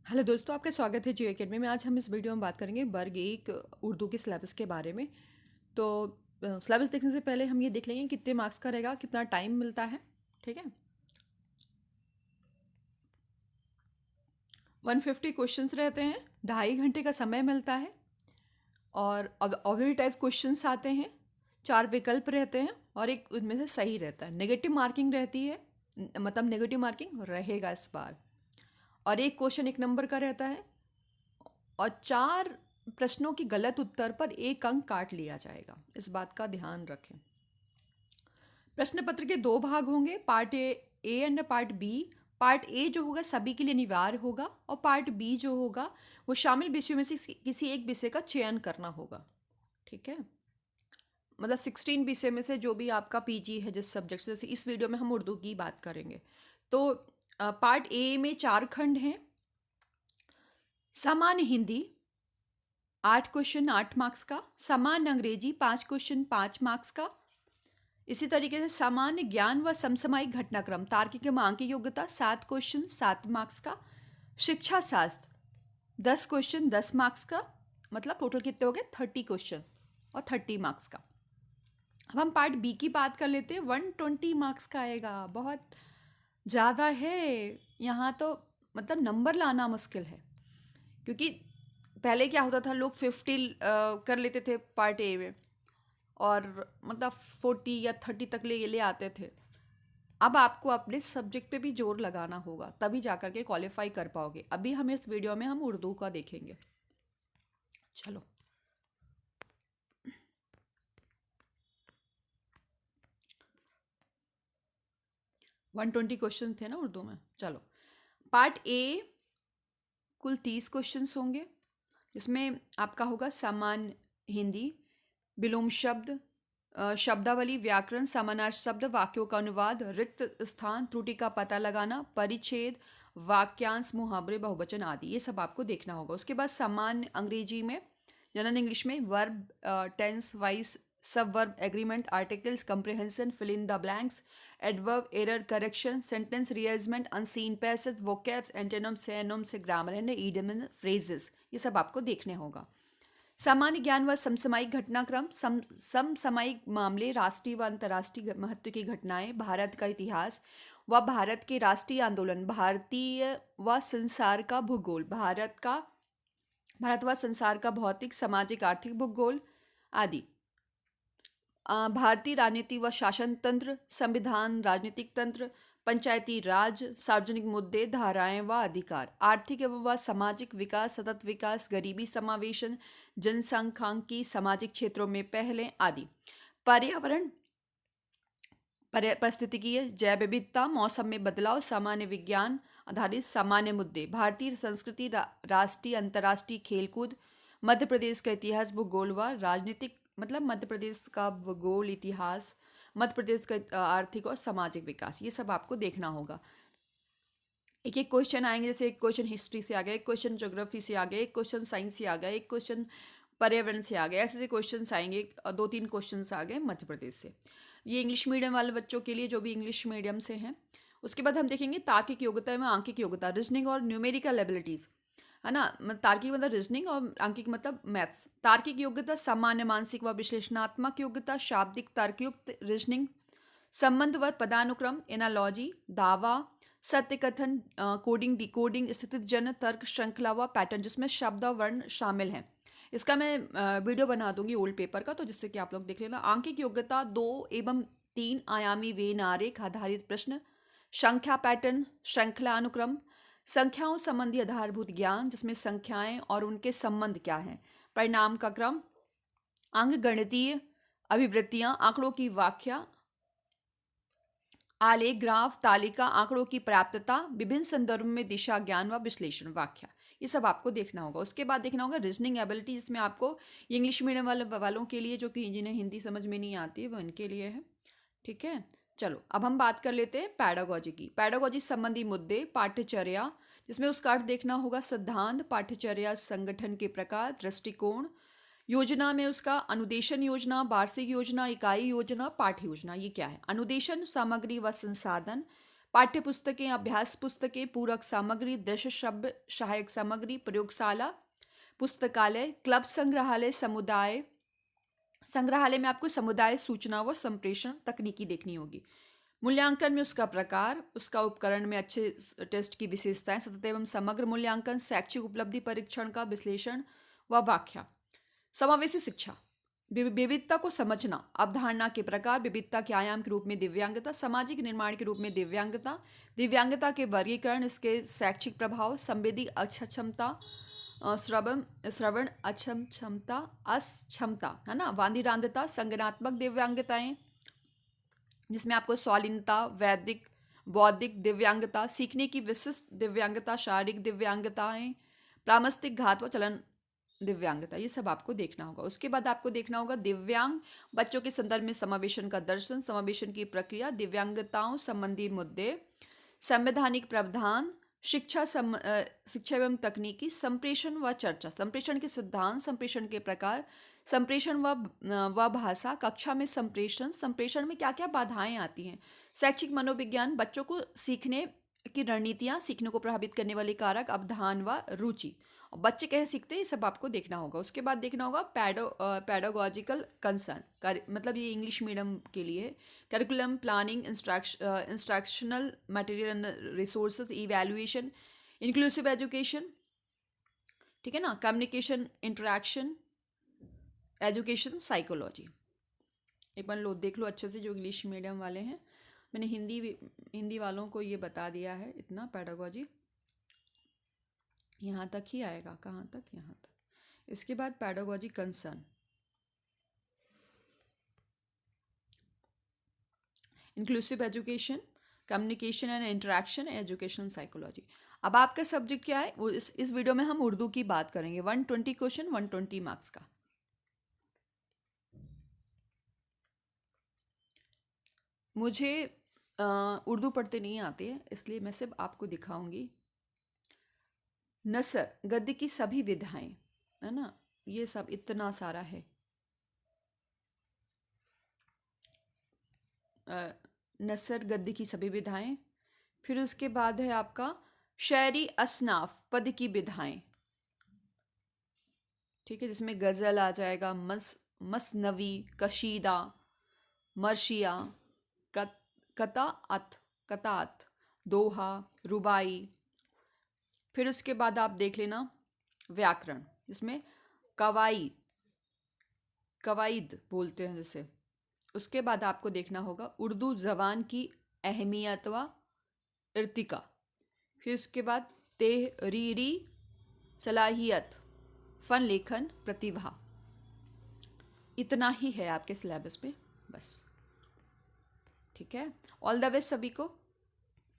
Hello दोस्तों, आपका स्वागत है जियो अकेडमी में। आज हम इस वीडियो में बात करेंगे वर्ग एक उर्दू के सिलेबस के बारे में। तो सिलेबस देखने से पहले हम ये देख लेंगे कितने मार्क्स का रहेगा, कितना टाइम मिलता है। ठीक है, 150 क्वेश्चंस रहते हैं, 2.5 घंटे का समय मिलता है। और ऑब्जेक्टिव टाइप क्वेश्चंस आते हैं, 4 विकल्प रहते हैं और एक उनमें से सही रहता है। नेगेटिव मार्किंग रहती है, मतलब नेगेटिव मार्किंग रहेगा इस बार। और एक क्वेश्चन 1 नंबर का रहता है और 4 प्रश्नों की गलत उत्तर पर 1 अंक काट लिया जाएगा। इस बात का ध्यान रखें। प्रश्न पत्र के 2 भाग होंगे, part A and part B. Part A जो होगा सभी के लिए अनिवार्य होगा और पार्ट बी जो होगा वो शामिल विषयों में से किसी एक विषय का चयन करना होगा। ठीक है, मतलब 16 विषय में से जो भी आपका पीजी है जिस सब्जेक्ट से। जैसे इस वीडियो में हम उर्दू की बात करेंगे। तो पार्ट ए में 4 खंड हैं। सामान्य हिंदी 8 क्वेश्चन 8 मार्क्स का, सामान्य अंग्रेजी 5 क्वेश्चन 5 मार्क्स का। इसी तरीके से सामान्य ज्ञान व समसामयिक घटनाक्रम तार्किक एवं आंकिक योग्यता 7 क्वेश्चन 7 मार्क्स का। शिक्षा शास्त्र 10 क्वेश्चन 10 मार्क्स का, मतलब टोटल कितने हो गए 30 क्वेश्चन और 30 मार्क्स का। अब हम पार्ट बी की बात कर लेते हैं। 120 मार्क्स का आएगा, बहुत ज़्यादा है। यहाँ तो मतलब नंबर लाना मुश्किल है, क्योंकि पहले क्या होता था, लोग 50 कर लेते थे पार्ट ए में और मतलब 40 या 30 तक ले आते थे। अब आपको अपने सब्जेक्ट पे भी जोर लगाना होगा, तभी जा कर के क्वालिफाई कर पाओगे। अभी हम इस वीडियो में हम उर्दू का देखेंगे। चलो, 120 क्वेश्चन थे ना उर्दू में। चलो, पार्ट ए कुल 30 क्वेश्चंस होंगे। इसमें आपका होगा सामान्य हिंदी, विलोम शब्द, शब्दावली, व्याकरण, समानार्थक शब्द, वाक्यों का अनुवाद, रिक्त स्थान, त्रुटि का पता लगाना, परिच्छेद, वाक्यांश, मुहावरे, बहुवचन आदि, ये सब आपको देखना होगा। उसके बाद सामान्य अंग्रेजी में, जनरल इंग्लिश में वर्ब, टेंस, वाइस, सब verb, agreement, articles, comprehension, fill in the blanks, adverb, error, correction, sentence rearrangement, unseen passage, vocabs, antonyms, synonyms से grammar and idiom and phrases, ये सब आपको देखने होगा। सामान्य ज्ञान व समसामयिक घटनाक्रम, समसामयिक मामले, राष्ट्रीय व अंतर्राष्ट्रीय महत्व की घटनाएं, भारत का इतिहास व भारत के राष्ट्रीय आंदोलन, भारतीय व संसार का भूगोल, भारत व संसार का भौतिक सामाजिक आर्थिक भूगोल आदि, भारतीय राजनीति व शासन तंत्र, संविधान, राजनीतिक तंत्र, पंचायती राज, सार्वजनिक मुद्दे, धाराएं व अधिकार, आर्थिक एवं व सामाजिक विकास, सतत विकास, गरीबी समावेशन, जनसांख्यिकी, सामाजिक क्षेत्रों में पहले आदि, पर्यावरण, पारिस्थितिकीय, जैव विविधता, मौसम में बदलाव, सामान्य विज्ञान आधारित सामान्य मुद्दे, भारतीय संस्कृति, राष्ट्रीय अंतर्राष्ट्रीय खेलकूद, मध्य प्रदेश का इतिहास, भूगोल व राजनीतिक, मतलब मध्य प्रदेश का भूगोल, इतिहास, मध्य प्रदेश का आर्थिक और सामाजिक विकास, ये सब आपको देखना होगा। एक एक क्वेश्चन आएंगे, जैसे एक क्वेश्चन हिस्ट्री से आ गया, एक क्वेश्चन ज्योग्राफी से आ गया, एक क्वेश्चन साइंस से आ गया, एक क्वेश्चन पर्यावरण से आ गया, ऐसे ऐसे क्वेश्चन आएंगे। 2-3 क्वेश्चन आ गए मध्य प्रदेश से। ये इंग्लिश मीडियम वाले बच्चों के लिए, जो भी इंग्लिश मीडियम से हैं। उसके बाद हम देखेंगे तार्किक योग्यता में आंकिक योग्यता, रीजनिंग और न्यूमेरिकल एबिलिटीज़, है ना। तार्किक मतलब रीजनिंग और आंकिक मतलब मैथ्स। तार्किक योग्यता सामान्य, मानसिक व विश्लेषणात्मक योग्यता, शाब्दिक, तर्कयुक्त रीजनिंग, संबंध व पदानुक्रम, एनालॉजी, दावा, सत्य कथन, कोडिंग, डिकोडिंग, स्थितिजन्य, तर्क, श्रृंखला व पैटर्न, जिसमें शब्द और वर्ण शामिल हैं। इसका मैं वीडियो बना दूंगी ओल्ड पेपर का, तो जिससे कि आप लोग देख लेना। आंकिक योग्यता 2 एवं 3 आयामी वेन आरेख आधारित प्रश्न, संख्या पैटर्न, श्रृंखला अनुक्रम, संख्याओं संबंधी आधारभूत ज्ञान, जिसमें संख्याएं और उनके संबंध क्या हैं, परिणाम का क्रम, अंक गणितीय अभिवृत्तियां, आंकड़ों की व्याख्या, आलेख, ग्राफ, तालिका, आंकड़ों की प्राप्तता, विभिन्न संदर्भ में दिशा ज्ञान व विश्लेषण, व्याख्या, ये सब आपको देखना होगा। उसके बाद देखना होगा रीजनिंग एबिलिटी, जिसमें आपको इंग्लिश मीडियम वालों के लिए, जो कि जिन्हें हिंदी समझ में नहीं आती है, वो इनके लिए है। ठीक है, चलो अब हम बात कर लेते हैं पैडागोजी की। पैडागोजी संबंधी मुद्दे, पाठ्यचर्या, जिसमें उसका अर्थ देखना होगा सिद्धांत, पाठ्यचर्या, संगठन के प्रकार, दृष्टिकोण, योजना में उसका अनुदेशन योजना, वार्षिक योजना, इकाई योजना, पाठ्य योजना, ये क्या है। अनुदेशन सामग्री व संसाधन, पाठ्य पुस्तकें, अभ्यास पुस्तकें, पूरक सामग्री, दृश्य श्रव्य सहायक सामग्री, प्रयोगशाला, पुस्तकालय, क्लब, संग्रहालय, समुदाय। संग्रहालय में आपको समुदाय सूचना व संप्रेषण तकनीकी देखनी होगी। मूल्यांकन में उसका प्रकार, उसका उपकरण में अच्छे टेस्ट की विशेषताएं, सतत एवं समग्र मूल्यांकन, शैक्षिक उपलब्धि परीक्षण का विश्लेषण व व्याख्या। समावेशी शिक्षा, विविधता को समझना, अवधारणा के प्रकार, विविधता के आयाम के रूप में दिव्यांगता, सामाजिक निर्माण के रूप में दिव्यांगता, दिव्यांगता के वर्गीकरण, इसके शैक्षिक प्रभाव, संवेदी अक्षमता, श्रवण श्रवण अक्षमता, अक्षमता है ना, वांदिरांधता, संज्ञानात्मक दिव्यांगताएं जिसमें आपको स्वालीनता, वैदिक, बौद्धिक दिव्यांगता, सीखने की विशिष्ट दिव्यांगता, शारीरिक दिव्यांगताएं, प्रामस्तिक, घात व चलन दिव्यांगता, ये सब आपको देखना होगा। उसके बाद आपको देखना होगा दिव्यांग बच्चों के संदर्भ में समावेशन का दर्शन, समावेशन की प्रक्रिया, दिव्यांगताओं संबंधी मुद्दे, संवैधानिक प्रावधान, शिक्षा एवं तकनीकी, संप्रेषण व चर्चा, संप्रेषण के सिद्धांत, संप्रेषण के प्रकार, संप्रेषण व भाषा, कक्षा में संप्रेषण, संप्रेषण में क्या क्या बाधाएं आती हैं, शैक्षिक मनोविज्ञान, बच्चों को सीखने की रणनीतियाँ, सीखने को प्रभावित करने वाले कारक, अवधान व रुचि, और बच्चे कैसे सीखते हैं, ये सब आपको देखना होगा। उसके बाद देखना होगा पैडागोजिकल कंसर्न, मतलब ये इंग्लिश मीडियम के लिए है, curriculum, planning, instructional material and resources, evaluation, inclusive education, ठीक है ना, कम्युनिकेशन, इंटरेक्शन, एजुकेशन, साइकोलॉजी। एक बार लो देख लो अच्छे से जो इंग्लिश मीडियम वाले हैं। मैंने हिंदी वालों को ये बता दिया है, इतना पैडागोजी यहाँ तक ही आएगा, कहाँ तक, यहाँ तक। इसके बाद pedagogy concern, inclusive education, communication and interaction, education, psychology. अब आपका सब्जेक्ट क्या है, वो इस वीडियो में हम उर्दू की बात करेंगे। 120 क्वेश्चन, 120 मार्क्स का। मुझे उर्दू पढ़ते नहीं आती है, इसलिए मैं सिर्फ आपको दिखाऊंगी। नसर, गद्य की सभी विधाएं, है ना, ये सब इतना सारा है। नसर, गद्य की सभी विधाएं। फिर उसके बाद है आपका शायरी, असनाफ, पद की विधाएं, ठीक है, जिसमें गज़ल आ जाएगा, मसनवी, कशीदा, मर्शिया, कतात, दोहा, रुबाई। फिर उसके बाद आप देख लेना व्याकरण, जिसमें कवाइद बोलते हैं जैसे। उसके बाद आपको देखना होगा उर्दू ज़बान की अहमियत व इर्तिका। फिर उसके बाद तहरीरी सलाहियत, फन लेखन, प्रतिभा। इतना ही है आपके सिलेबस में बस, ठीक है। ऑल द बेस्ट सभी को।